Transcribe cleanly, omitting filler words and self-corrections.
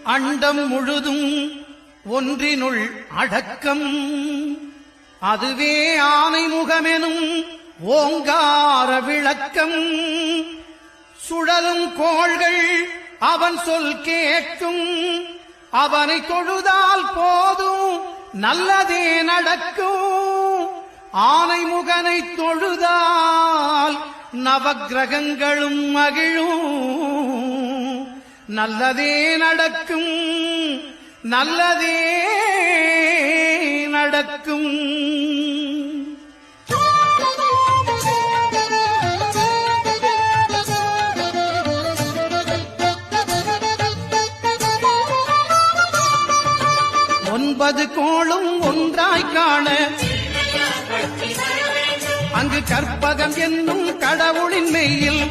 அண்டம் முழுதும் ஒன்றினுள் அடக்கம். அதுவே ஆனைமுகமெனும் ஓங்கார விளக்கம். சுழலும் கோள்கள் அவன் சொல் கேட்கும். அவனை தொழுதால் போதும் நல்லதே நடக்கும். ஆனைமுகனை தொழுதால் நவக்கிரகங்களும் மகிழும். நல்லதே நடக்கும், நல்லதே நடக்கும். ஒன்பது கோளும் ஒன்றாய் காண அங்கு கற்பகம் என்னும் கடவுளின் மெய்யில்